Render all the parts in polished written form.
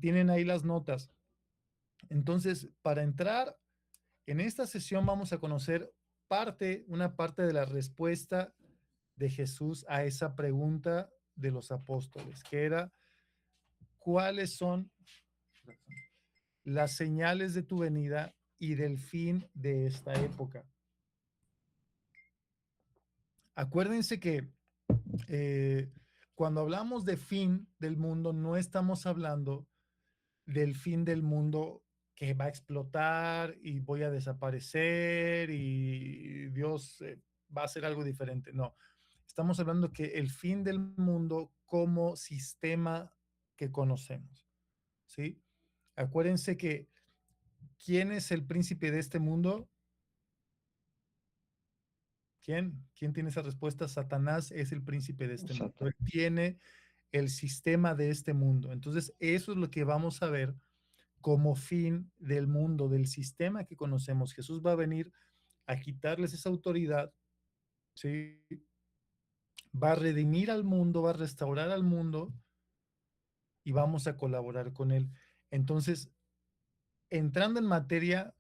tienen ahí las notas. Entonces, para entrar en esta sesión vamos a conocer una parte de la respuesta de Jesús a esa pregunta de los apóstoles, que era, ¿cuáles son las señales de tu venida y del fin de esta época? Acuérdense que cuando hablamos de fin del mundo, no estamos hablando del fin del mundo que va a explotar y voy a desaparecer y Dios va a hacer algo diferente. No, estamos hablando que el fin del mundo como sistema que conocemos, ¿sí? Acuérdense que ¿quién es el príncipe de este mundo? ¿Quién? ¿Quién tiene esa respuesta? Satanás es el príncipe de este mundo. Exacto. Él tiene el sistema de este mundo. Entonces, eso es lo que vamos a ver como fin del mundo, del sistema que conocemos. Jesús va a venir a quitarles esa autoridad, ¿sí? Va a redimir al mundo, va a restaurar al mundo y vamos a colaborar con él. Entonces, entrando en materia,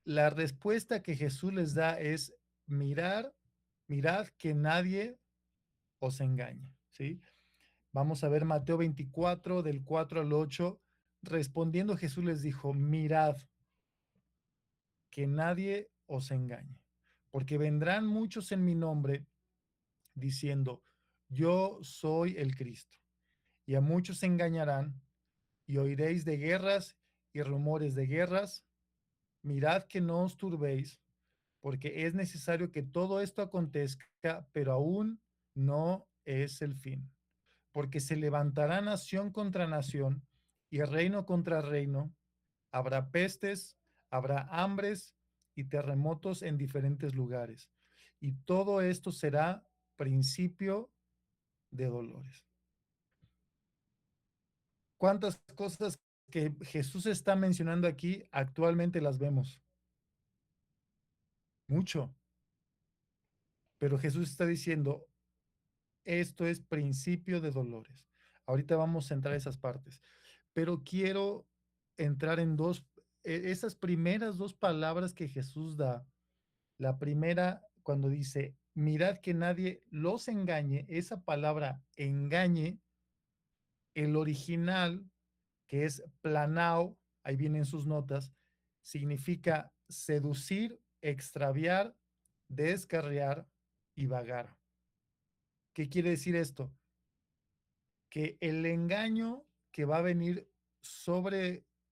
la respuesta que Jesús les da es mirad que nadie os engañe, ¿sí? Vamos a ver Mateo 24, del 4 al 8. Respondiendo Jesús les dijo, mirad que nadie os engañe, porque vendrán muchos en mi nombre diciendo, yo soy el Cristo, y a muchos engañarán, y oiréis de guerras y rumores de guerras. Mirad que no os turbéis, porque es necesario que todo esto acontezca, pero aún no es el fin, porque se levantará nación contra nación y reino contra reino, habrá pestes, habrá hambres y terremotos en diferentes lugares. Y todo esto será principio de dolores. ¿Cuántas cosas que Jesús está mencionando aquí actualmente las vemos? Mucho. Pero Jesús está diciendo, esto es principio de dolores. Ahorita vamos a entrar a esas partes. Pero quiero entrar en esas primeras dos palabras que Jesús da. La primera, cuando dice, mirad que nadie los engañe, esa palabra engañe, el original, que es planao, ahí vienen sus notas, significa seducir, extraviar, descarriar y vagar. ¿Qué quiere decir esto? Que el engaño que va a venir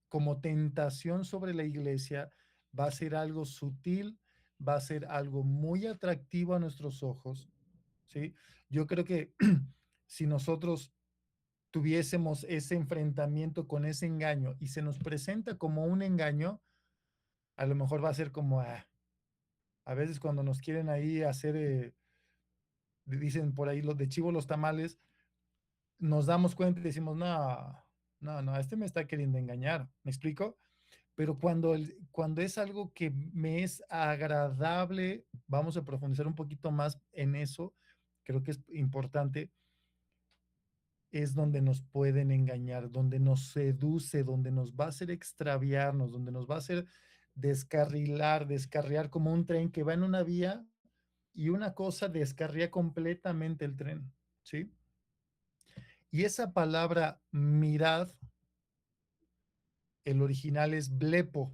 como tentación sobre la iglesia, va a ser algo sutil, va a ser algo muy atractivo a nuestros ojos, ¿sí? Yo creo que si nosotros tuviésemos ese enfrentamiento con ese engaño y se nos presenta como un engaño, a lo mejor va a ser como, a veces cuando nos quieren ahí hacer, dicen por ahí los de chivo los tamales, nos damos cuenta y decimos, no, este me está queriendo engañar, ¿me explico? Pero cuando es algo que me es agradable, vamos a profundizar un poquito más en eso, creo que es importante, es donde nos pueden engañar, donde nos seduce, donde nos va a hacer extraviarnos, donde nos va a hacer descarriar como un tren que va en una vía y una cosa descarría completamente el tren, ¿sí? Y esa palabra mirad, el original es blepo,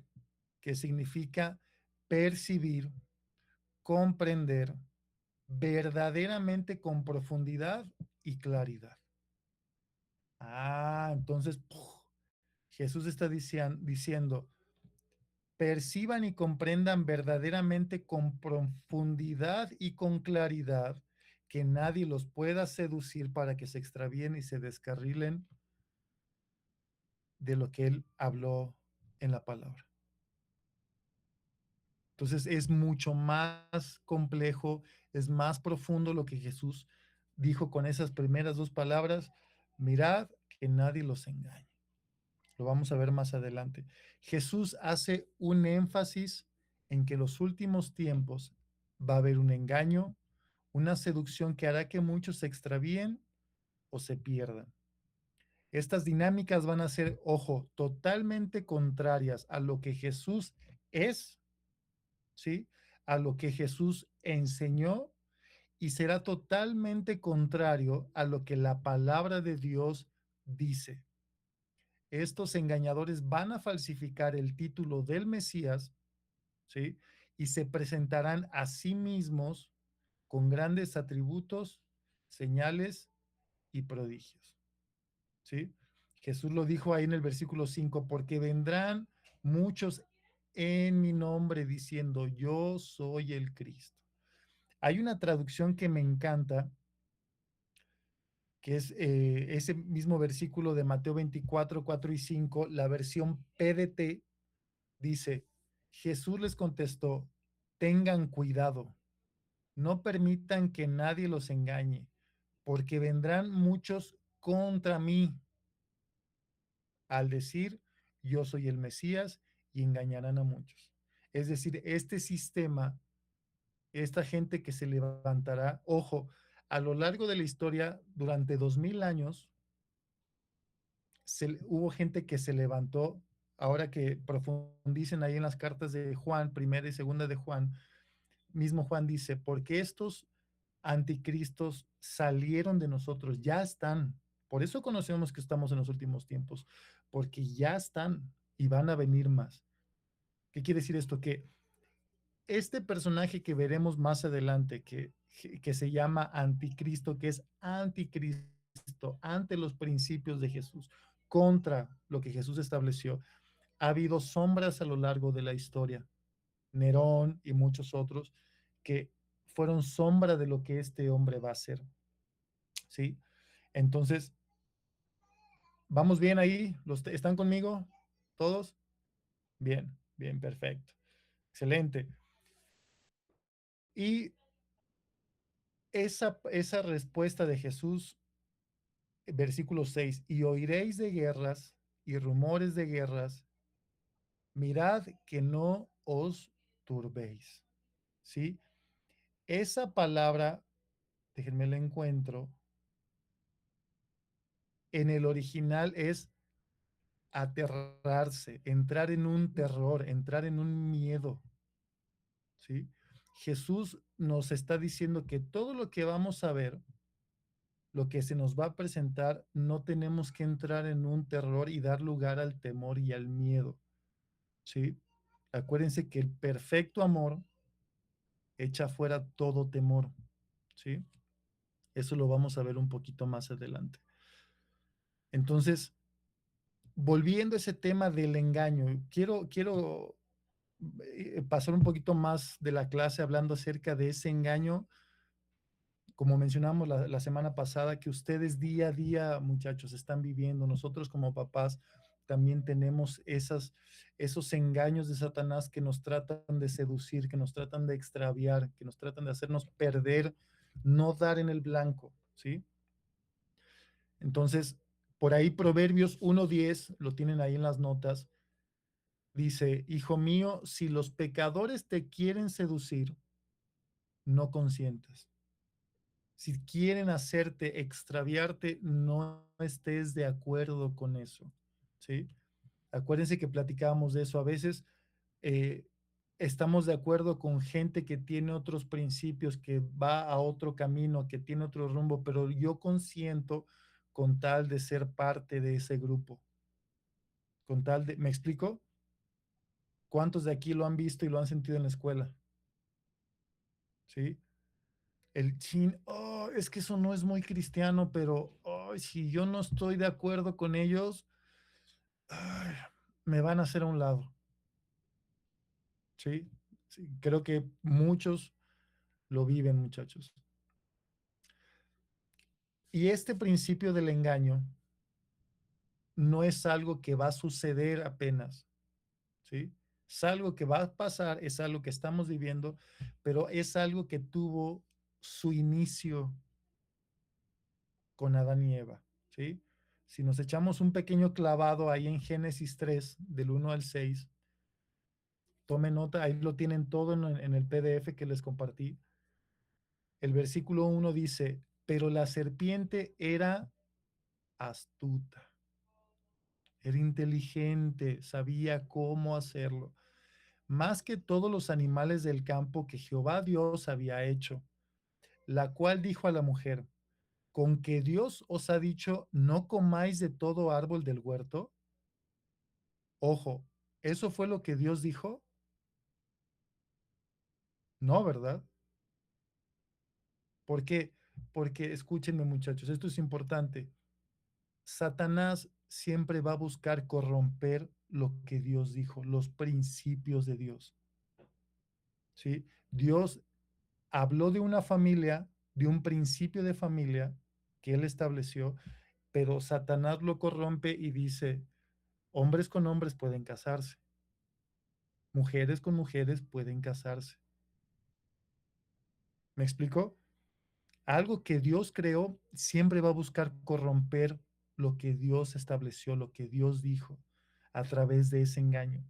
que significa percibir, comprender verdaderamente con profundidad y claridad. Entonces Jesús está diciendo, perciban y comprendan verdaderamente con profundidad y con claridad, que nadie los pueda seducir para que se extravíen y se descarrilen de lo que él habló en la palabra. Entonces es mucho más complejo, es más profundo lo que Jesús dijo con esas primeras dos palabras, mirad que nadie los engañe. Lo vamos a ver más adelante. Jesús hace un énfasis en que en los últimos tiempos va a haber un engaño, una seducción que hará que muchos se extravíen o se pierdan. Estas dinámicas van a ser, ojo, totalmente contrarias a lo que Jesús es, ¿sí? A lo que Jesús enseñó y será totalmente contrario a lo que la palabra de Dios dice. Estos engañadores van a falsificar el título del Mesías, ¿sí? Y se presentarán a sí mismos con grandes atributos, señales y prodigios, ¿sí? Jesús lo dijo ahí en el versículo 5, porque vendrán muchos en mi nombre diciendo, yo soy el Cristo. Hay una traducción que me encanta, que es ese mismo versículo de Mateo 24, 4 y 5, la versión PDT, dice, Jesús les contestó, tengan cuidado, no permitan que nadie los engañe, porque vendrán muchos contra mí al decir, yo soy el Mesías y engañarán a muchos. Es decir, este sistema, esta gente que se levantará, ojo, a lo largo de la historia, durante 2000 años, hubo gente que se levantó, ahora que profundicen ahí en las cartas de Juan, primera y segunda de Juan, mismo Juan dice, porque estos anticristos salieron de nosotros, ya están. Por eso conocemos que estamos en los últimos tiempos, porque ya están y van a venir más. ¿Qué quiere decir esto? Que este personaje que veremos más adelante, que se llama anticristo, que es anticristo ante los principios de Jesús, contra lo que Jesús estableció, ha habido sombras a lo largo de la historia. Nerón y muchos otros que fueron sombra de lo que este hombre va a hacer. ¿Sí? Entonces, ¿vamos bien ahí? ¿Están conmigo? ¿Todos? Bien, bien, perfecto. Excelente. Y esa respuesta de Jesús, versículo 6, y oiréis de guerras y rumores de guerras, mirad que no os turbéis. ¿Sí? Esa palabra, déjenme la encuentro, en el original es aterrarse, entrar en un terror, entrar en un miedo, ¿sí? Jesús nos está diciendo que todo lo que vamos a ver, lo que se nos va a presentar, no tenemos que entrar en un terror y dar lugar al temor y al miedo, ¿sí? Acuérdense que el perfecto amor echa fuera todo temor, ¿sí? Eso lo vamos a ver un poquito más adelante. Entonces, volviendo a ese tema del engaño, quiero pasar un poquito más de la clase hablando acerca de ese engaño, como mencionamos la semana pasada, que ustedes día a día, muchachos, están viviendo. Nosotros como papás también tenemos esos engaños de Satanás que nos tratan de seducir, que nos tratan de extraviar, que nos tratan de hacernos perder, no dar en el blanco, ¿sí? Entonces, por ahí Proverbios 1:10, lo tienen ahí en las notas, dice, hijo mío, si los pecadores te quieren seducir, no consientas. Si quieren hacerte extraviarte, no estés de acuerdo con eso, ¿sí? Acuérdense que platicábamos de eso. A veces eh, estamos de acuerdo con gente que tiene otros principios, que va a otro camino, que tiene otro rumbo, pero yo consiento con tal de ser parte de ese grupo, con tal de, ¿me explico? ¿Cuántos de aquí lo han visto y lo han sentido en la escuela? ¿Sí? El chin, oh, es que eso no es muy cristiano, pero oh, si yo no estoy de acuerdo con ellos, ay, me van a hacer a un lado. ¿Sí? Sí, creo que muchos lo viven, muchachos. Y este principio del engaño no es algo que va a suceder apenas, ¿sí? Es algo que va a pasar, es algo que estamos viviendo, pero es algo que tuvo su inicio con Adán y Eva, ¿sí? Si nos echamos un pequeño clavado ahí en Génesis 3, del 1 al 6, tome nota, ahí lo tienen todo en el PDF que les compartí. El versículo 1 dice, pero la serpiente era astuta. era inteligente, sabía cómo hacerlo, más que todos los animales del campo que Jehová Dios había hecho, la cual dijo a la mujer, ¿con que Dios os ha dicho, no comáis de todo árbol del huerto? Ojo, ¿eso fue lo que Dios dijo? No, ¿verdad? ¿Por qué? Porque escúchenme muchachos, esto es importante. Satanás siempre va a buscar corromper lo que Dios dijo, los principios de Dios, ¿sí? Dios habló de una familia, de un principio de familia que él estableció, pero Satanás lo corrompe y dice, hombres con hombres pueden casarse, mujeres con mujeres pueden casarse. ¿Me explico? Algo que Dios creó siempre va a buscar corromper lo que Dios estableció, lo que Dios dijo a través de ese engaño.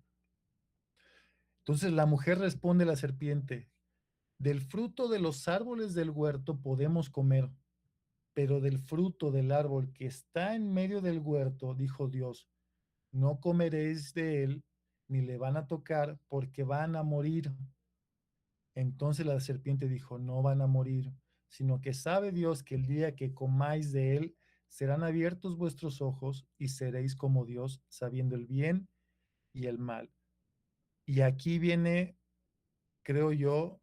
Entonces la mujer responde a la serpiente, del fruto de los árboles del huerto podemos comer, pero del fruto del árbol que está en medio del huerto, dijo Dios, no comeréis de él, ni le van a tocar, porque van a morir. Entonces la serpiente dijo, no van a morir, sino que sabe Dios que el día que comáis de él, serán abiertos vuestros ojos y seréis como Dios, sabiendo el bien y el mal. Y aquí viene, creo yo,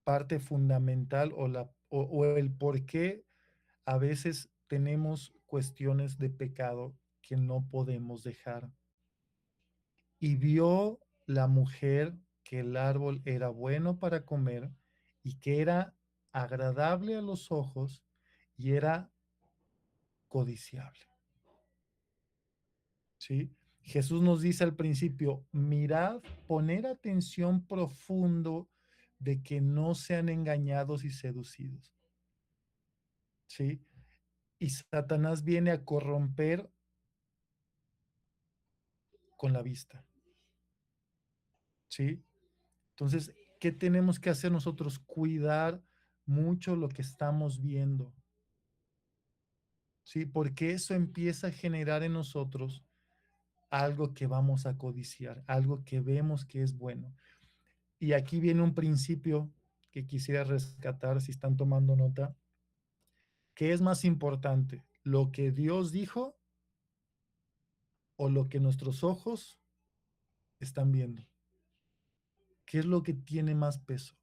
parte fundamental o el por qué a veces tenemos cuestiones de pecado que no podemos dejar. Y vio la mujer que el árbol era bueno para comer y que era agradable a los ojos y era codiciable. ¿Sí? Jesús nos dice al principio, mirad, poner atención profundo de que no sean engañados y seducidos. ¿Sí? Y Satanás viene a corromper con la vista. ¿Sí? Entonces, ¿qué tenemos que hacer nosotros? Cuidar mucho lo que estamos viendo. ¿Sí? Porque eso empieza a generar en nosotros algo que vamos a codiciar, algo que vemos que es bueno. Y aquí viene un principio que quisiera rescatar si están tomando nota. ¿Qué es más importante? ¿Lo que Dios dijo o lo que nuestros ojos están viendo? ¿Qué es lo que tiene más peso?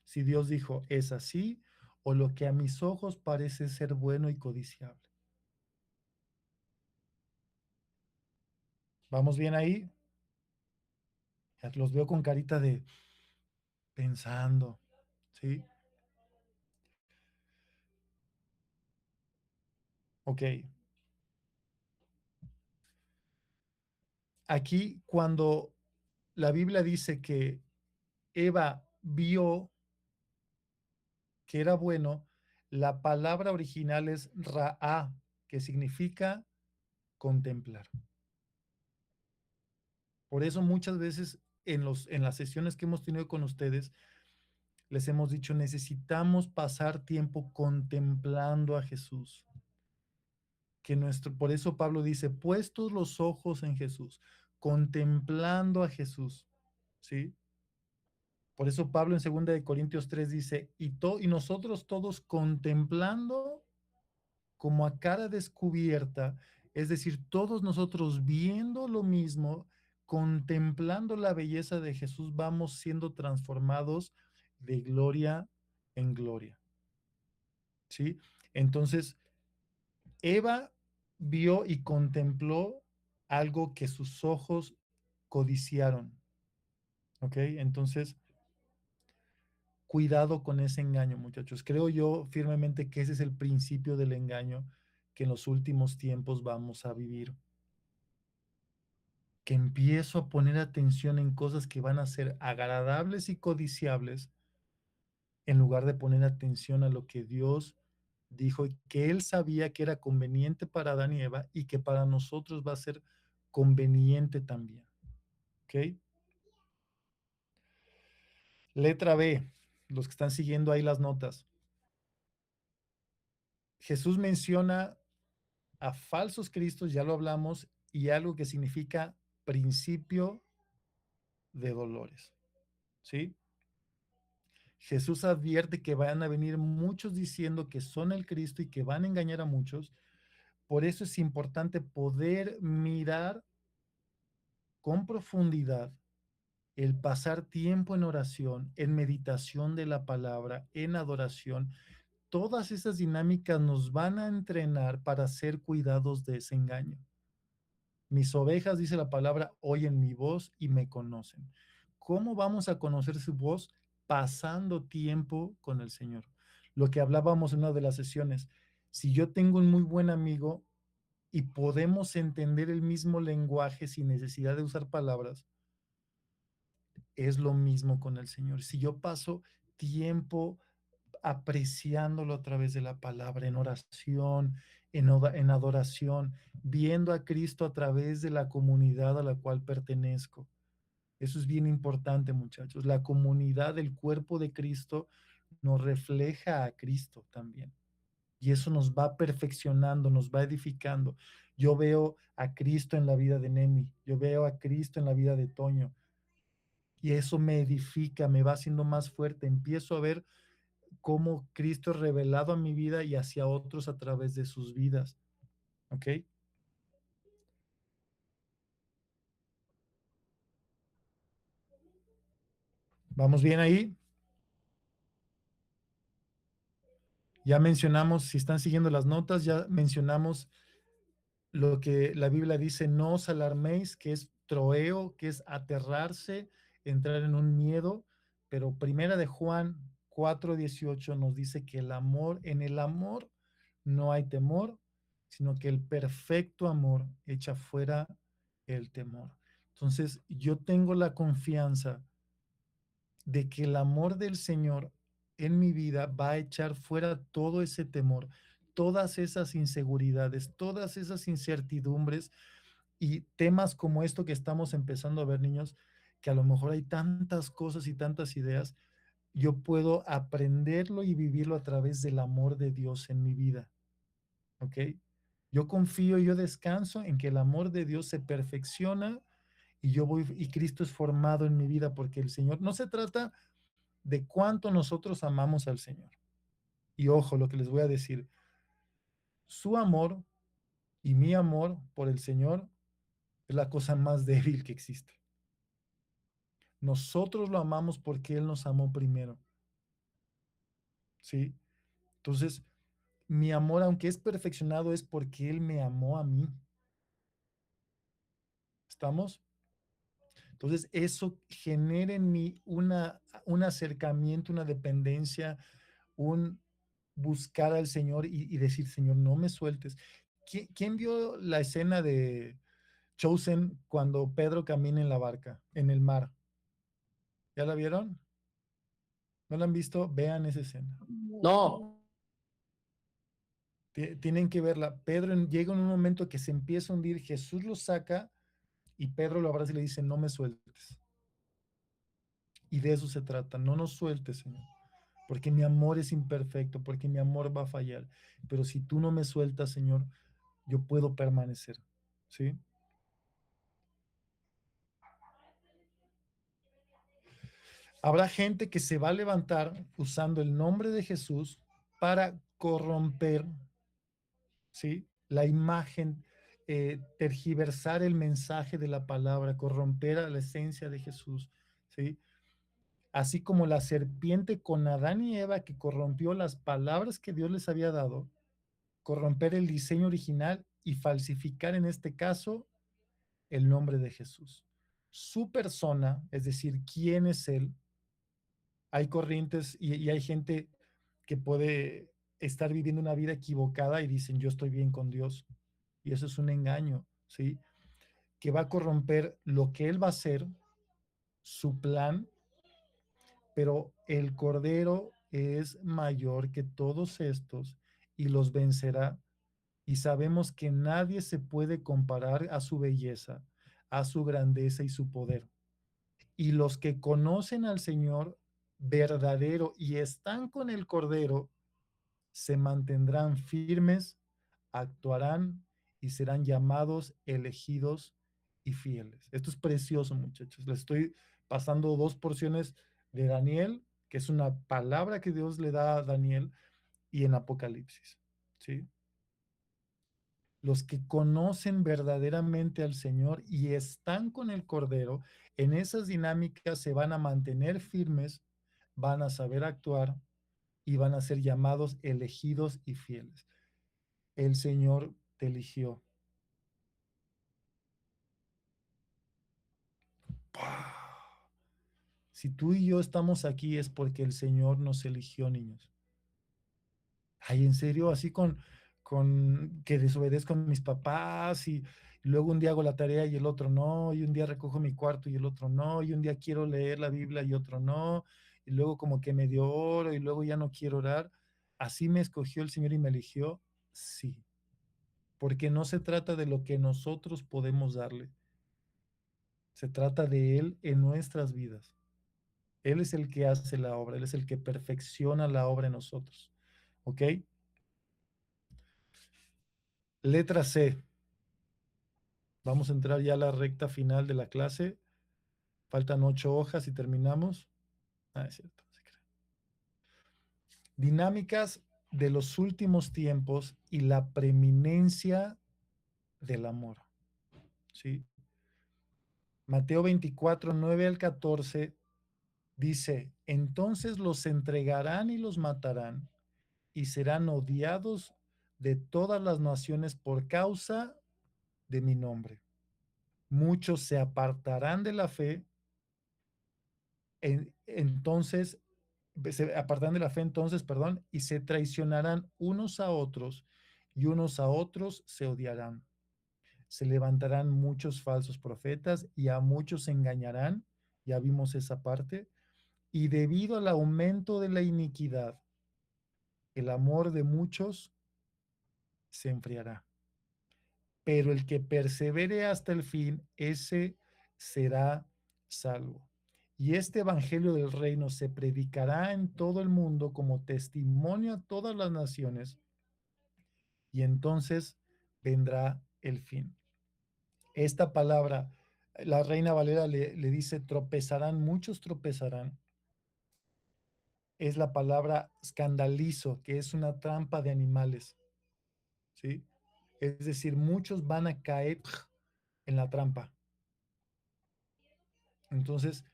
Si Dios dijo es así o lo que a mis ojos parece ser bueno y codiciable. ¿Vamos bien ahí? Ya los veo con carita de pensando, ¿sí? Ok. Aquí cuando la Biblia dice que Eva vio que era bueno, la palabra original es ra'a, que significa contemplar. Por eso muchas veces en las sesiones que hemos tenido con ustedes, les hemos dicho, necesitamos pasar tiempo contemplando a Jesús. Por eso Pablo dice, puestos los ojos en Jesús, contemplando a Jesús, ¿sí? Por eso Pablo en 2 Corintios 3 dice, y nosotros todos contemplando como a cara descubierta, es decir, todos nosotros viendo lo mismo, contemplando la belleza de Jesús, vamos siendo transformados de gloria en gloria, ¿sí? Entonces, Eva vio y contempló algo que sus ojos codiciaron, ¿ok? Entonces, cuidado con ese engaño, muchachos. Creo yo firmemente que ese es el principio del engaño que en los últimos tiempos vamos a vivir. Que empiezo a poner atención en cosas que van a ser agradables y codiciables en lugar de poner atención a lo que Dios dijo y que Él sabía que era conveniente para Adán y Eva y que para nosotros va a ser conveniente también. ¿Ok? Letra B, los que están siguiendo ahí las notas. Jesús menciona a falsos cristos, ya lo hablamos, y algo que significa principio de dolores, ¿sí? Jesús advierte que van a venir muchos diciendo que son el Cristo y que van a engañar a muchos. Por eso es importante poder mirar con profundidad, el pasar tiempo en oración, en meditación de la palabra, en adoración. Todas esas dinámicas nos van a entrenar para ser cuidados de ese engaño. Mis ovejas, dice la palabra, oyen mi voz y me conocen. ¿Cómo vamos a conocer su voz? Pasando tiempo con el Señor. Lo que hablábamos en una de las sesiones. Si yo tengo un muy buen amigo y podemos entender el mismo lenguaje sin necesidad de usar palabras, es lo mismo con el Señor. Si yo paso tiempo apreciándolo a través de la palabra, en oración, en adoración, viendo a Cristo a través de la comunidad a la cual pertenezco. Eso es bien importante, muchachos. La comunidad del cuerpo de Cristo nos refleja a Cristo también. Y eso nos va perfeccionando, nos va edificando. Yo veo a Cristo en la vida de Nemi, yo veo a Cristo en la vida de Toño, y eso me edifica, me va haciendo más fuerte. Empiezo a ver cómo Cristo es revelado a mi vida y hacia otros a través de sus vidas. ¿Ok? ¿Vamos bien ahí? Ya mencionamos, si están siguiendo las notas, ya mencionamos lo que la Biblia dice, no os alarméis, que es troeo, que es aterrarse, entrar en un miedo, pero primera de Juan 4:18 nos dice que el amor, en el amor no hay temor, sino que el perfecto amor echa fuera el temor. Entonces, yo tengo la confianza de que el amor del Señor en mi vida va a echar fuera todo ese temor, todas esas inseguridades, todas esas incertidumbres y temas como esto que estamos empezando a ver, niños, que a lo mejor hay tantas cosas y tantas ideas, yo puedo aprenderlo y vivirlo a través del amor de Dios en mi vida, ¿ok? Yo confío, yo descanso en que el amor de Dios se perfecciona y yo voy y Cristo es formado en mi vida porque el Señor no se trata de cuánto nosotros amamos al Señor. Y ojo, lo que les voy a decir, su amor y mi amor por el Señor es la cosa más débil que existe. Nosotros lo amamos porque Él nos amó primero, ¿sí? Entonces, mi amor, aunque es perfeccionado, es porque Él me amó a mí. ¿Estamos? Entonces, eso genera en mí un acercamiento, una dependencia, un buscar al Señor y decir, Señor, no me sueltes. ¿Quién vio la escena de Chosen cuando Pedro camina en la barca, en el mar? ¿Ya la vieron? ¿No la han visto? Vean esa escena. No, Tienen que verla. Pedro llega en un momento que se empieza a hundir, Jesús lo saca y Pedro lo abraza y le dice, no me sueltes. Y de eso se trata, no nos sueltes, Señor, porque mi amor es imperfecto, porque mi amor va a fallar. Pero si tú no me sueltas, Señor, yo puedo permanecer, ¿sí? Habrá gente que se va a levantar usando el nombre de Jesús para corromper, ¿sí? La imagen, tergiversar el mensaje de la palabra, corromper a la esencia de Jesús, ¿sí? Así como la serpiente con Adán y Eva que corrompió las palabras que Dios les había dado, corromper el diseño original y falsificar en este caso el nombre de Jesús. Su persona, es decir, quién es Él. Hay corrientes y hay gente que puede estar viviendo una vida equivocada y dicen yo estoy bien con Dios. Y eso es un engaño, ¿sí? Que va a corromper lo que Él va a hacer, su plan, pero el Cordero es mayor que todos estos y los vencerá. Y sabemos que nadie se puede comparar a su belleza, a su grandeza y su poder. Y los que conocen al Señor verdadero y están con el Cordero, se mantendrán firmes, actuarán y serán llamados elegidos y fieles. Esto es precioso, muchachos. Les estoy pasando dos porciones de Daniel, que es una palabra que Dios le da a Daniel, y en Apocalipsis. ¿Sí? Los que conocen verdaderamente al Señor y están con el Cordero, en esas dinámicas se van a mantener firmes, van a saber actuar y van a ser llamados elegidos y fieles. El Señor te eligió. Si tú y yo estamos aquí es porque el Señor nos eligió, niños. Ay, en serio, así con que desobedezco a mis papás y luego un día hago la tarea y el otro no, y un día recojo mi cuarto y el otro no, y un día quiero leer la Biblia y otro no, y luego como que medio oro y luego ya no quiero orar. ¿Así me escogió el Señor y me eligió? Sí, porque no se trata de lo que nosotros podemos darle, se trata de Él en nuestras vidas. Él es el que hace la obra, Él es el que perfecciona la obra en nosotros. ¿Ok? Letra C. Vamos a entrar ya a la recta final de la clase. Faltan 8 hojas y terminamos. Ah, es cierto. Dinámicas de los últimos tiempos y la preeminencia del amor. ¿Sí? Mateo 24, 9 al 14 dice, entonces los entregarán y los matarán y serán odiados de todas las naciones por causa de mi nombre. Muchos se apartarán de la fe, entonces se apartarán de la fe entonces, perdón, y se traicionarán unos a otros y unos a otros se odiarán. Se levantarán muchos falsos profetas y a muchos se engañarán, ya vimos esa parte, y debido al aumento de la iniquidad, el amor de muchos se enfriará. Pero el que persevere hasta el fin, ese será salvo. Y este evangelio del reino se predicará en todo el mundo como testimonio a todas las naciones, y entonces vendrá el fin. Esta palabra, la Reina Valera le dice, tropezarán, muchos tropezarán. Es la palabra escandalizo, que es una trampa de animales, ¿sí? Es decir, muchos van a caer en la trampa. Entonces,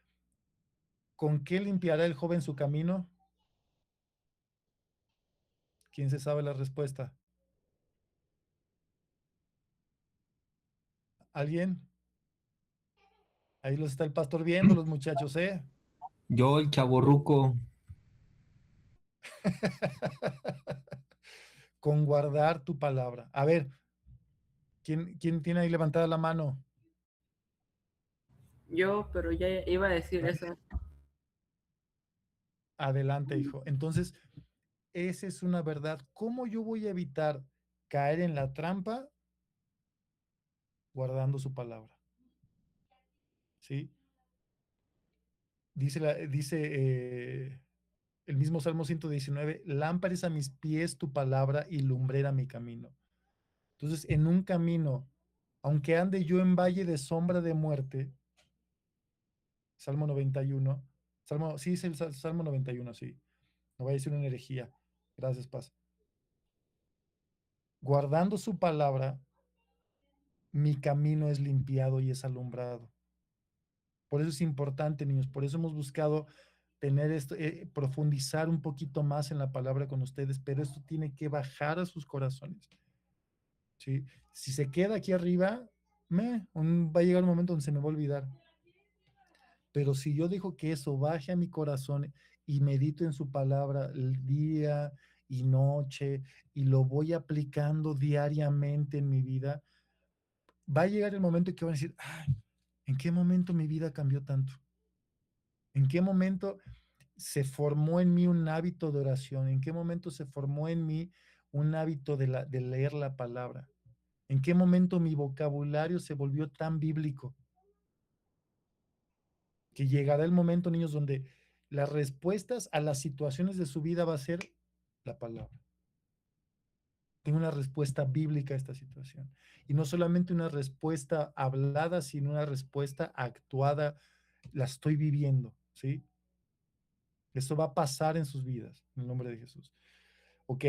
¿con qué limpiará el joven su camino? ¿Quién se sabe la respuesta? ¿Alguien? Ahí los está el pastor viendo, los muchachos, ¿eh? Yo, el chavorruco, Con guardar tu palabra. A ver, ¿quién tiene ahí levantada la mano? Yo, pero ya iba a decir eso. Adelante, hijo. Entonces, esa es una verdad. ¿Cómo yo voy a evitar caer en la trampa? Guardando su palabra. ¿Sí? Dice el mismo Salmo 119, lámparas a mis pies tu palabra y lumbrera mi camino. Entonces, en un camino, aunque ande yo en valle de sombra de muerte, Salmo 91, sí, es el Salmo 91, sí, no voy a decir una herejía, gracias, Paz. Guardando su palabra, mi camino es limpiado y es alumbrado. Por eso es importante, niños, por eso hemos buscado tener esto, profundizar un poquito más en la palabra con ustedes, pero esto tiene que bajar a sus corazones. ¿Sí? Si se queda aquí arriba, va a llegar un momento donde se me va a olvidar. Pero si yo dejo que eso baje a mi corazón y medito en su palabra el día y noche y lo voy aplicando diariamente en mi vida, va a llegar el momento en que van a decir, ay, ¿en qué momento mi vida cambió tanto? ¿En qué momento se formó en mí un hábito de oración? ¿En qué momento se formó en mí un hábito de leer la palabra? ¿En qué momento mi vocabulario se volvió tan bíblico? Que llegará el momento, niños, donde las respuestas a las situaciones de su vida va a ser la palabra. Tengo una respuesta bíblica a esta situación. Y no solamente una respuesta hablada, sino una respuesta actuada. La estoy viviendo, ¿sí? Esto va a pasar en sus vidas, en el nombre de Jesús. Ok,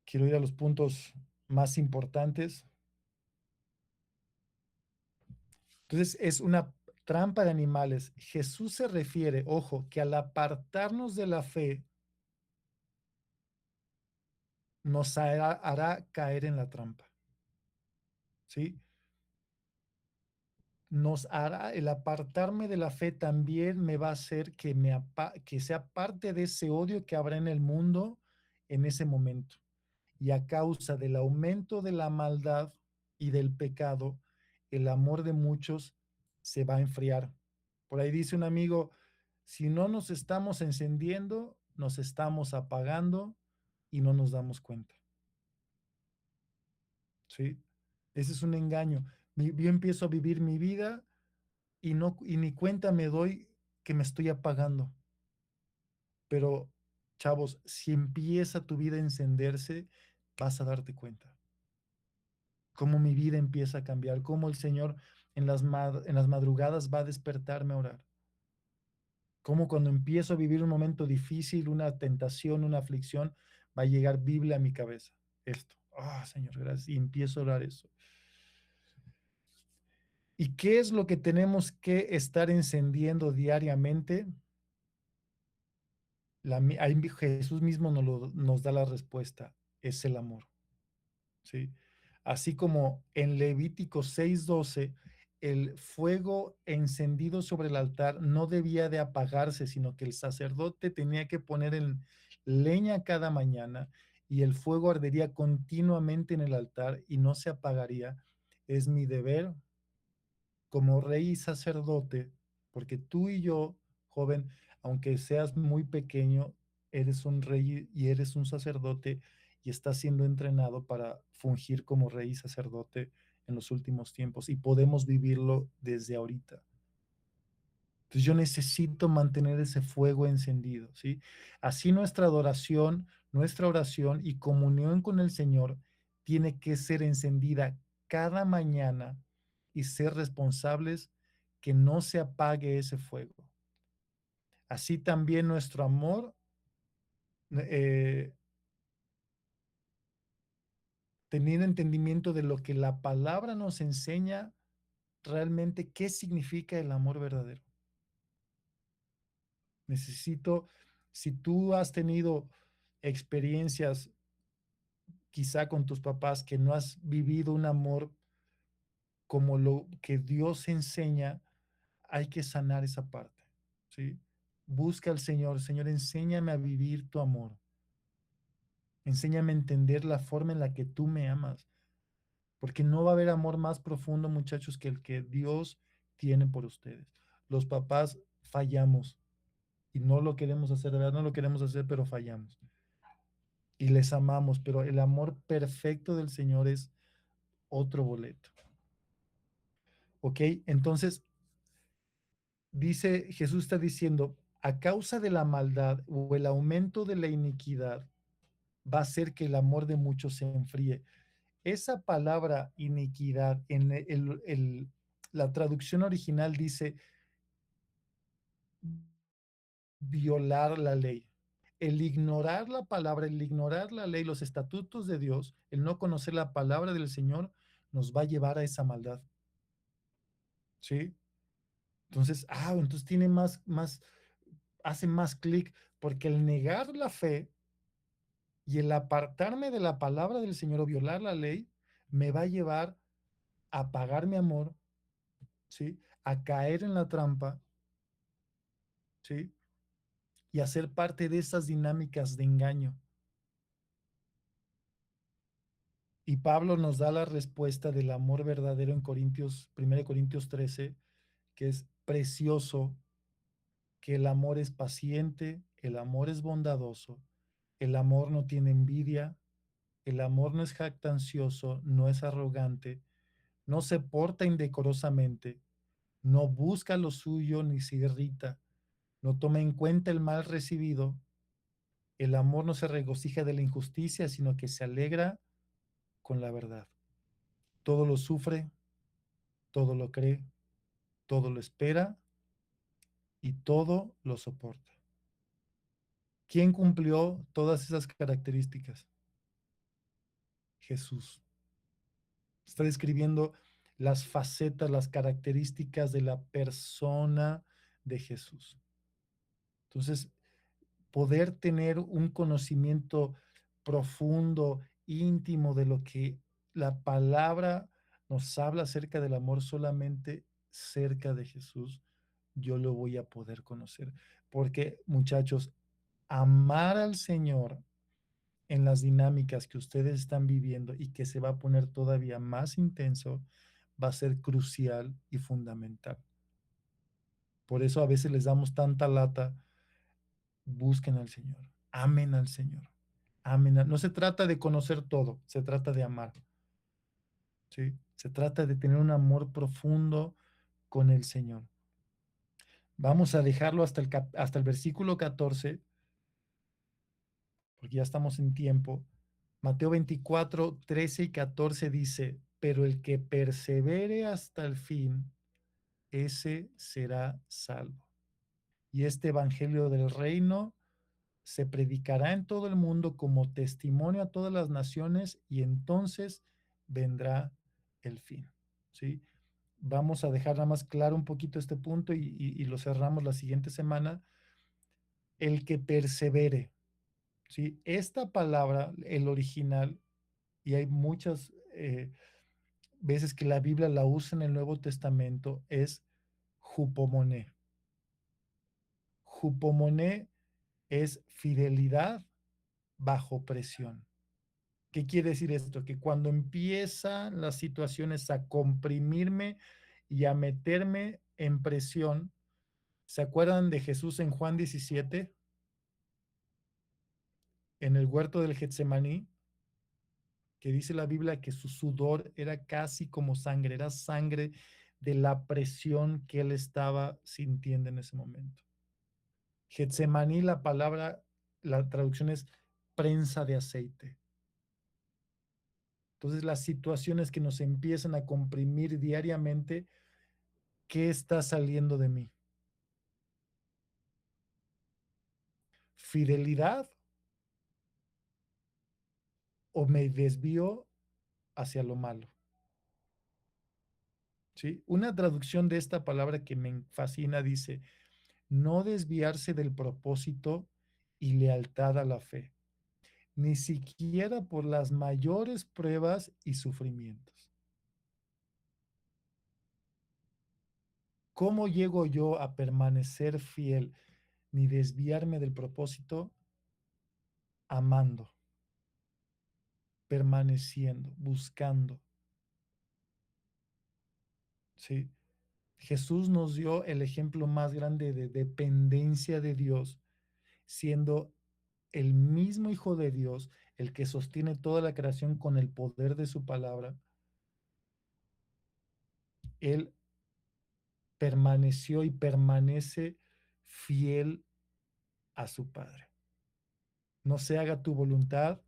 quiero ir a los puntos más importantes. Entonces, es una trampa de animales. Jesús se refiere, ojo, que al apartarnos de la fe, nos hará caer en la trampa, ¿sí? Nos hará, el apartarme de la fe también me va a hacer que sea parte de ese odio que habrá en el mundo en ese momento. Y a causa del aumento de la maldad y del pecado, el amor de muchos se va a enfriar. Por ahí dice un amigo, si no nos estamos encendiendo, nos estamos apagando y no nos damos cuenta. ¿Sí? Ese es un engaño. Yo empiezo a vivir mi vida y ni cuenta me doy que me estoy apagando. Pero, chavos, si empieza tu vida a encenderse, vas a darte cuenta. Cómo mi vida empieza a cambiar, cómo el Señor en las madrugadas va a despertarme a orar. Cómo cuando empiezo a vivir un momento difícil, una tentación, una aflicción, va a llegar Biblia a mi cabeza. Esto. Ah, Señor, gracias. Y empiezo a orar eso. ¿Y qué es lo que tenemos que estar encendiendo diariamente? Ahí Jesús mismo nos da la respuesta, es el amor, ¿sí? Así como en Levítico 6:12, el fuego encendido sobre el altar no debía de apagarse, sino que el sacerdote tenía que poner en leña cada mañana y el fuego ardería continuamente en el altar y no se apagaría. Es mi deber como rey y sacerdote, porque tú y yo, joven, aunque seas muy pequeño, eres un rey y eres un sacerdote y estás siendo entrenado para fungir como rey y sacerdote en los últimos tiempos y podemos vivirlo desde ahorita. Entonces yo necesito mantener ese fuego encendido, ¿sí? Así nuestra adoración, nuestra oración y comunión con el Señor tiene que ser encendida cada mañana y ser responsables que no se apague ese fuego. Así también nuestro amor, eh, teniendo entendimiento de lo que la palabra nos enseña realmente qué significa el amor verdadero. Necesito, si tú has tenido experiencias quizá con tus papás que no has vivido un amor como lo que Dios enseña, hay que sanar esa parte, ¿sí? Busca al Señor, Señor, enséñame a vivir tu amor. Enséñame a entender la forma en la que tú me amas, porque no va a haber amor más profundo, muchachos, que el que Dios tiene por ustedes. Los papás fallamos y no lo queremos hacer, de verdad no lo queremos hacer, pero fallamos. Y les amamos, pero el amor perfecto del Señor es otro boleto. ¿Ok? Entonces, dice, Jesús está diciendo, a causa de la maldad o el aumento de la iniquidad, va a hacer que el amor de muchos se enfríe. Esa palabra iniquidad en la traducción original dice violar la ley. El ignorar la palabra, el ignorar la ley, los estatutos de Dios, el no conocer la palabra del Señor, nos va a llevar a esa maldad. ¿Sí? Entonces, entonces tiene hace más clic, porque el negar la fe y el apartarme de la palabra del Señor o violar la ley, me va a llevar a pagar mi amor, ¿sí? A caer en la trampa, ¿sí? Y a ser parte de esas dinámicas de engaño. Y Pablo nos da la respuesta del amor verdadero en 1 Corintios 13, que es precioso, que el amor es paciente, el amor es bondadoso, el amor no tiene envidia, el amor no es jactancioso, no es arrogante, no se porta indecorosamente, no busca lo suyo ni se irrita, no toma en cuenta el mal recibido, El amor no se regocija de la injusticia, sino que se alegra con la verdad. Todo lo sufre, todo lo cree, todo lo espera y todo lo soporta. ¿Quién cumplió todas esas características? Jesús. Está describiendo las facetas, las características de la persona de Jesús. Entonces, poder tener un conocimiento profundo, íntimo de lo que la palabra nos habla acerca del amor solamente cerca de Jesús, yo lo voy a poder conocer. Porque, muchachos, amar al Señor en las dinámicas que ustedes están viviendo y que se va a poner todavía más intenso, va a ser crucial y fundamental. Por eso a veces les damos tanta lata. Busquen al Señor, amen al Señor, no se trata de conocer todo, se trata de amar, ¿sí? Se trata de tener un amor profundo con el Señor. Vamos a dejarlo hasta el versículo 14, porque ya estamos en tiempo. Mateo 24, 13 y 14 dice, pero el que persevere hasta el fin, ese será salvo. Y este evangelio del reino se predicará en todo el mundo como testimonio a todas las naciones y entonces vendrá el fin. ¿Sí? Vamos a dejar nada más claro un poquito este punto y lo cerramos la siguiente semana. El que persevere. ¿Sí? Esta palabra, el original, y hay muchas veces que la Biblia la usa en el Nuevo Testamento, es jupomoné. Jupomoné es fidelidad bajo presión. ¿Qué quiere decir esto? Que cuando empiezan las situaciones a comprimirme y a meterme en presión, ¿se acuerdan de Jesús en Juan 17, en el huerto del Getsemaní, que dice la Biblia que su sudor era casi como sangre, era sangre de la presión que él estaba sintiendo en ese momento? Getsemaní, la palabra, la traducción es prensa de aceite. Entonces, las situaciones que nos empiezan a comprimir diariamente, ¿qué está saliendo de mí? ¿Fidelidad o me desvío hacia lo malo? ¿Sí? Una traducción de esta palabra que me fascina dice, no desviarse del propósito y lealtad a la fe, ni siquiera por las mayores pruebas y sufrimientos. ¿Cómo llego yo a permanecer fiel ni desviarme del propósito? Amando, permaneciendo, buscando. ¿Sí? Jesús nos dio el ejemplo más grande de dependencia de Dios, siendo el mismo Hijo de Dios el que sostiene toda la creación con el poder de su palabra. Él permaneció y permanece fiel a su Padre. No se haga tu voluntad,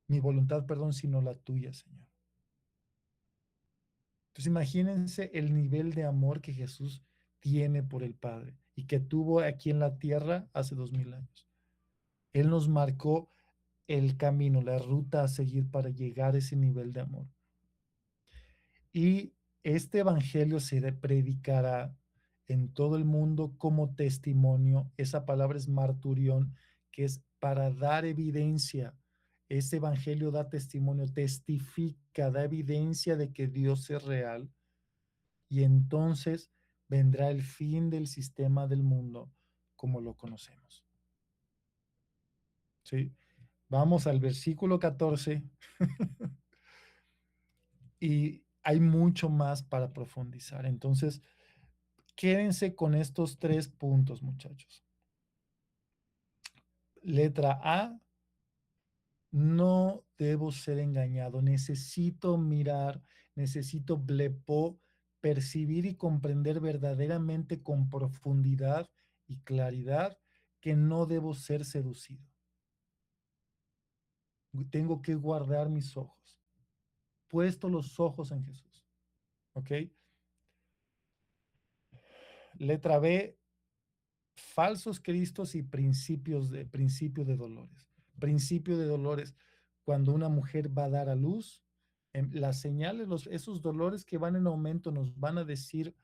mi voluntad, perdón, sino la tuya, Señor. Entonces imagínense el nivel de amor que Jesús tiene por el Padre y que tuvo aquí en la tierra hace 2000 años. Él nos marcó el camino, la ruta a seguir para llegar a ese nivel de amor. Y este evangelio se predicará en todo el mundo como testimonio. Esa palabra es marturión, que es para dar evidencia. Este evangelio da testimonio, testifica, da evidencia de que Dios es real. Y entonces vendrá el fin del sistema del mundo como lo conocemos. ¿Sí? Vamos al versículo 14 y hay mucho más para profundizar. Entonces, quédense con estos 3 puntos, muchachos. Letra A, no debo ser engañado, necesito mirar, necesito blepo, percibir y comprender verdaderamente con profundidad y claridad que no debo ser seducido. Tengo que guardar mis ojos, puesto los ojos en Jesús. ¿Ok? Letra B, falsos cristos y principio de dolores. Principio de dolores. Cuando una mujer va a dar a luz, las señales, esos dolores que van en aumento nos van a decir,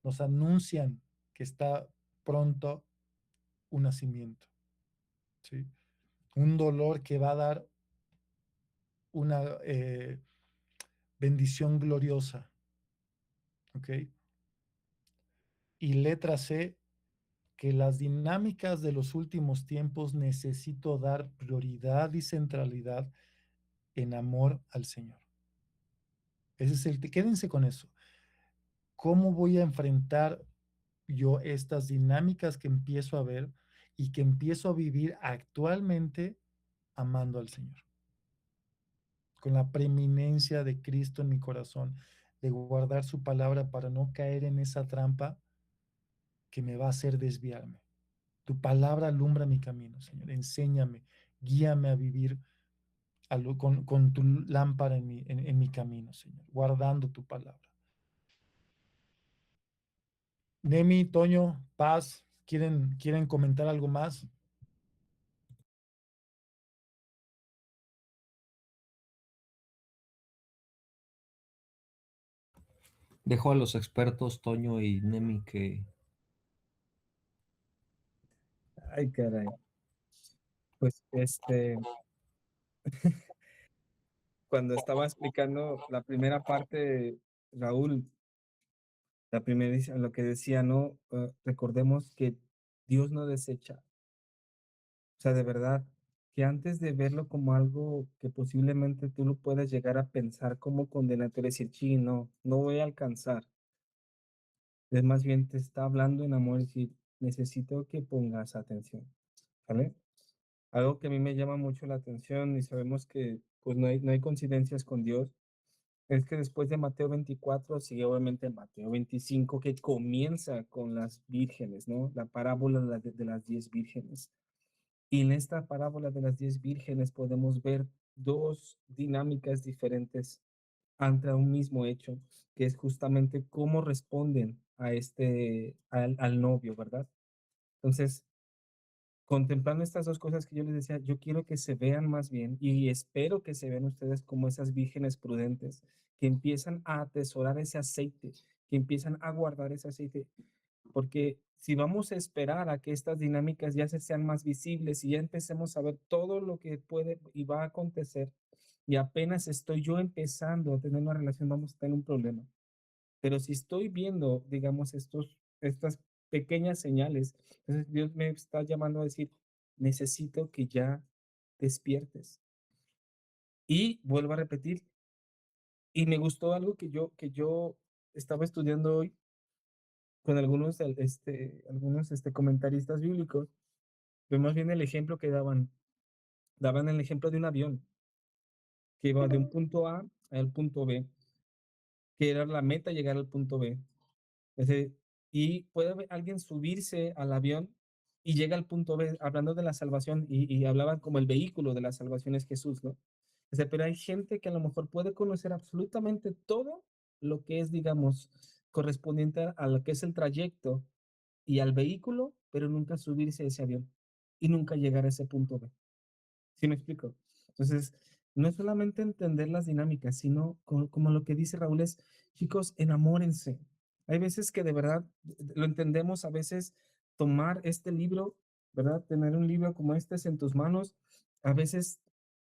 nos anuncian que está pronto un nacimiento. ¿Sí? Un dolor que va a dar una bendición gloriosa. ¿Ok? Y letra C, que las dinámicas de los últimos tiempos necesito dar prioridad y centralidad en amor al Señor. Ese es quédense con eso. ¿Cómo voy a enfrentar yo estas dinámicas que empiezo a ver y que empiezo a vivir actualmente amando al Señor? Con la preeminencia de Cristo en mi corazón, de guardar su palabra para no caer en esa trampa que me va a hacer desviarme. Tu palabra alumbra mi camino, Señor. Enséñame, guíame a vivir con tu lámpara en mi camino, Señor, guardando tu palabra. Nemi, Toño, Paz, ¿quieren comentar algo más? Dejo a los expertos Toño y Nemi que Ay, caray. Pues cuando estaba explicando la primera parte, Raúl, la primera lo que decía, ¿no? Recordemos que Dios no desecha. O sea, de verdad, que antes de verlo como algo que posiblemente tú lo puedas llegar a pensar como condenatorio, decir, sí, no voy a alcanzar. Es más bien te está hablando en amor y decir, necesito que pongas atención, ¿vale? Algo que a mí me llama mucho la atención y sabemos que pues no hay coincidencias con Dios, es que después de Mateo 24 sigue obviamente Mateo 25 que comienza con las vírgenes, ¿no? La parábola de las 10 vírgenes. Y en esta parábola de las 10 vírgenes podemos ver dos dinámicas diferentes ante un mismo hecho, que es justamente cómo responden a al novio, ¿verdad? Entonces, contemplando estas dos cosas que yo les decía, yo quiero que se vean más bien y espero que se vean ustedes como esas vírgenes prudentes que empiezan a atesorar ese aceite, que empiezan a guardar ese aceite, porque si vamos a esperar a que estas dinámicas ya se sean más visibles y ya empecemos a ver todo lo que puede y va a acontecer y apenas estoy yo empezando a tener una relación, vamos a tener un problema. Pero si estoy viendo, digamos, estas pequeñas señales, entonces Dios me está llamando a decir, necesito que ya despiertes. Y vuelvo a repetir, y me gustó algo que yo estaba estudiando hoy con algunos comentaristas bíblicos, pero más bien el ejemplo que daban el ejemplo de un avión que iba de un punto A al punto B, que era la meta llegar al punto B. Ese, y puede alguien subirse al avión y llega al punto B, hablando de la salvación, y hablaban como el vehículo de la salvación es Jesús, ¿no? Pero hay gente que a lo mejor puede conocer absolutamente todo lo que es, digamos, correspondiente a lo que es el trayecto y al vehículo, pero nunca subirse a ese avión y nunca llegar a ese punto B. ¿Sí me explico? Entonces, no es solamente entender las dinámicas, sino como lo que dice Raúl es, chicos, enamórense. Hay veces que de verdad lo entendemos, a veces tomar este libro, ¿verdad? Tener un libro como este en tus manos, a veces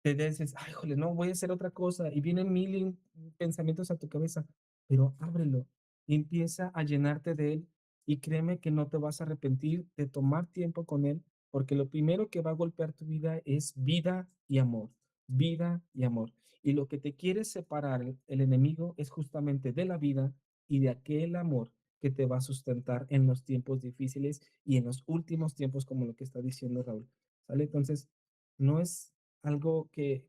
te dices, ay, jole, no, voy a hacer otra cosa, y vienen pensamientos a tu cabeza, pero ábrelo y empieza a llenarte de él, y créeme que no te vas a arrepentir de tomar tiempo con él, porque lo primero que va a golpear tu vida es vida y amor, vida y amor. Y lo que te quiere separar el enemigo es justamente de la vida y de aquel amor que te va a sustentar en los tiempos difíciles y en los últimos tiempos, como lo que está diciendo Raúl. ¿Sale? Entonces, no es algo que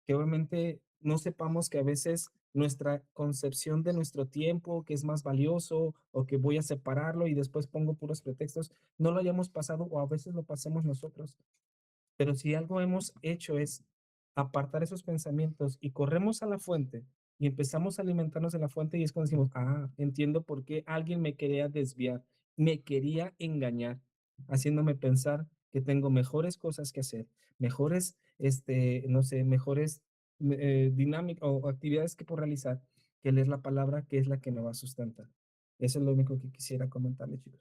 obviamente no sepamos que a veces nuestra concepción de nuestro tiempo, que es más valioso o que voy a separarlo y después pongo puros pretextos, no lo hayamos pasado o a veces lo pasemos nosotros. Pero si algo hemos hecho es apartar esos pensamientos y corremos a la fuente y empezamos a alimentarnos de la fuente y es cuando decimos, entiendo por qué alguien me quería desviar, me quería engañar, haciéndome pensar que tengo mejores cosas que hacer, mejores, no sé, mejores dinámicas o actividades que por realizar, que leer la palabra, que es la que me va a sustentar. Eso es lo único que quisiera comentarles, chicos.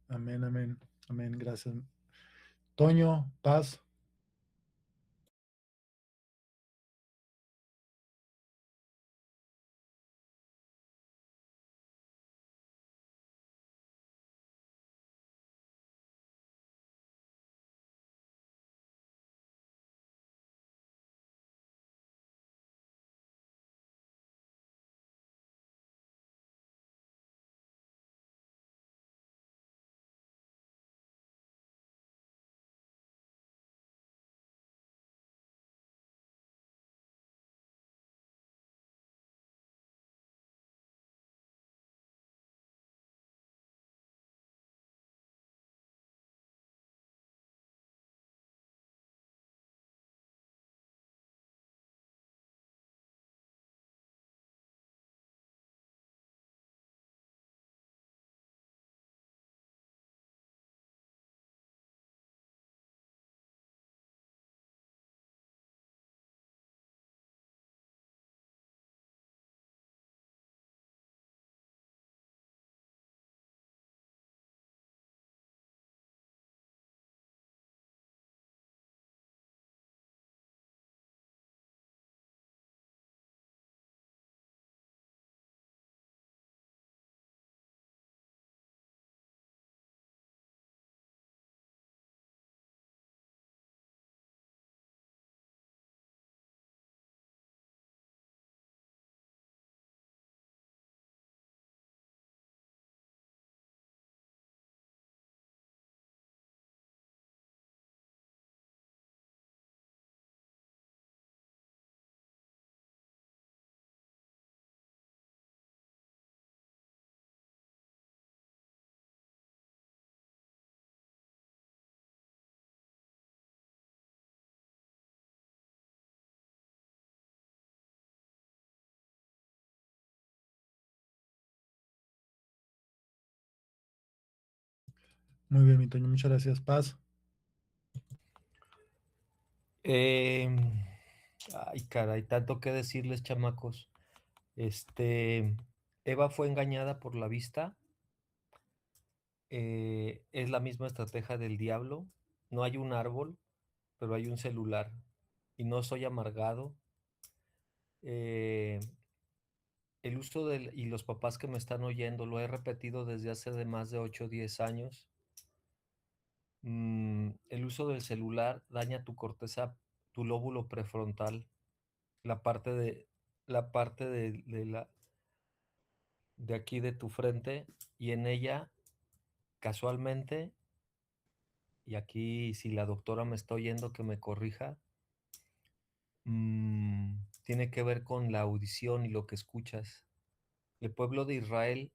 Amén, amén, amén. Gracias. Toño, Paz. Muy bien, mi Toño, muchas gracias. Paz. Ay, caray, tanto que decirles, chamacos. Eva fue engañada por la vista. Es la misma estrategia del diablo. No hay un árbol, pero hay un celular. Y no soy amargado. Eh, el uso del, y los papás que me están oyendo, lo he repetido desde hace de más de 8 o 10 años. El uso del celular daña tu corteza, tu lóbulo prefrontal, la parte de aquí de tu frente, y en ella, casualmente, y aquí si la doctora me está oyendo que me corrija, tiene que ver con la audición y lo que escuchas. El pueblo de Israel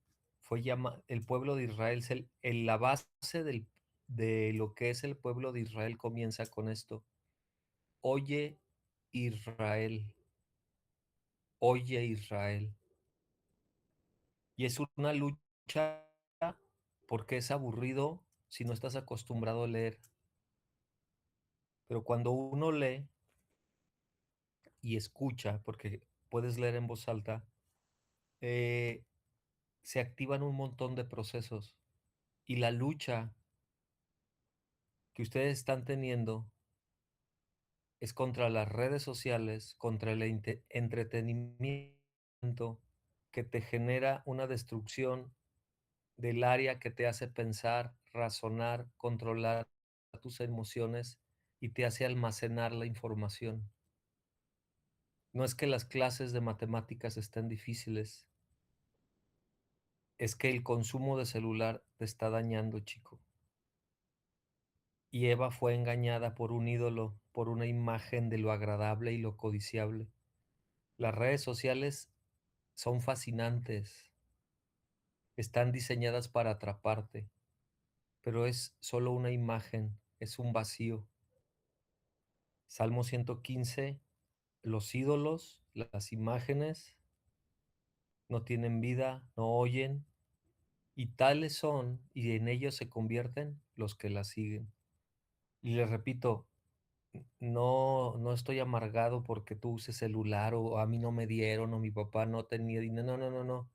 el pueblo de Israel, la base de lo que es el pueblo de Israel comienza con esto. Oye Israel, oye Israel. Y es una lucha porque es aburrido si no estás acostumbrado a leer. Pero cuando uno lee y escucha, porque puedes leer en voz alta, eh, se activan un montón de procesos. Y la lucha que ustedes están teniendo es contra las redes sociales, contra el entretenimiento que te genera una destrucción del área que te hace pensar, razonar, controlar tus emociones y te hace almacenar la información. No es que las clases de matemáticas estén difíciles, es que el consumo de celular te está dañando, chico. Y Eva fue engañada por un ídolo, por una imagen de lo agradable y lo codiciable. Las redes sociales son fascinantes, están diseñadas para atraparte, pero es solo una imagen, es un vacío. Salmo 115, los ídolos, las imágenes, no tienen vida, no oyen, y tales son, y en ellos se convierten los que las siguen. Y les repito, no estoy amargado porque tú uses celular o a mí no me dieron o mi papá no tenía dinero. No, no, no, no.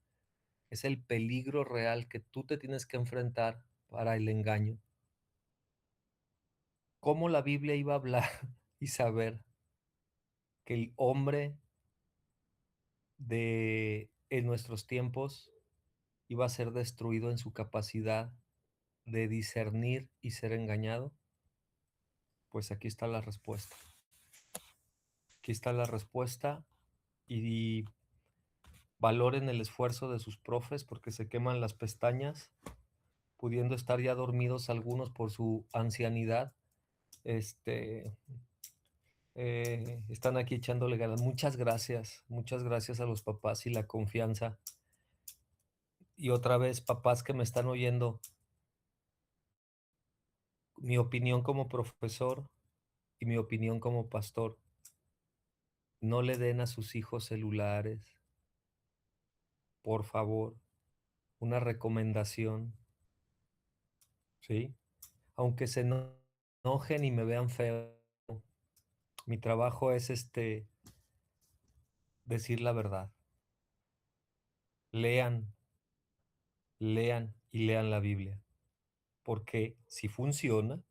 Es el peligro real que tú te tienes que enfrentar para el engaño. ¿Cómo la Biblia iba a hablar y saber que el hombre en nuestros tiempos iba a ser destruido en su capacidad de discernir y ser engañado? Pues aquí está la respuesta. Aquí está la respuesta y valoren el esfuerzo de sus profes porque se queman las pestañas, pudiendo estar ya dormidos algunos por su ancianidad. Están aquí echándole ganas. Muchas gracias a los papás y la confianza. Y otra vez, papás que me están oyendo, mi opinión como profesor y mi opinión como pastor, no le den a sus hijos celulares, por favor, una recomendación, ¿sí? Aunque se enojen y me vean feo, mi trabajo es decir la verdad. Lean, lean y lean la Biblia, porque si funciona,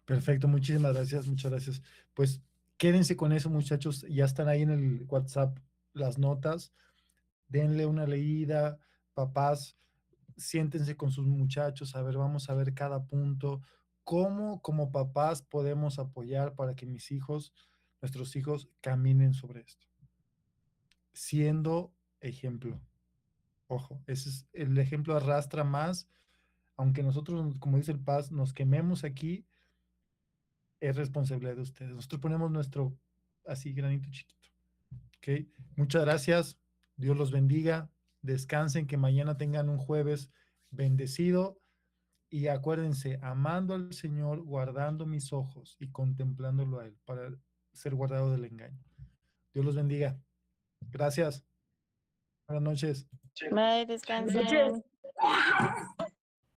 Perfecto, muchísimas gracias, muchas gracias. Pues quédense con eso, muchachos. Ya están ahí en el WhatsApp las notas. Denle una leída, papás, siéntense con sus muchachos. A ver, vamos a ver cada punto. ¿Cómo como papás podemos apoyar para que mis hijos, nuestros hijos, caminen sobre esto? Siendo ejemplo. Ojo, ese es el ejemplo arrastra más, aunque nosotros, como dice el Paz, nos quememos aquí, es responsabilidad de ustedes. Nosotros ponemos nuestro así granito chiquito. ¿Ok? Muchas gracias. Dios los bendiga. Descansen, que mañana tengan un jueves bendecido. Y acuérdense, amando al Señor, guardando mis ojos y contemplándolo a Él para ser guardado del engaño. Dios los bendiga. Gracias. Buenas noches. Bye, descansen.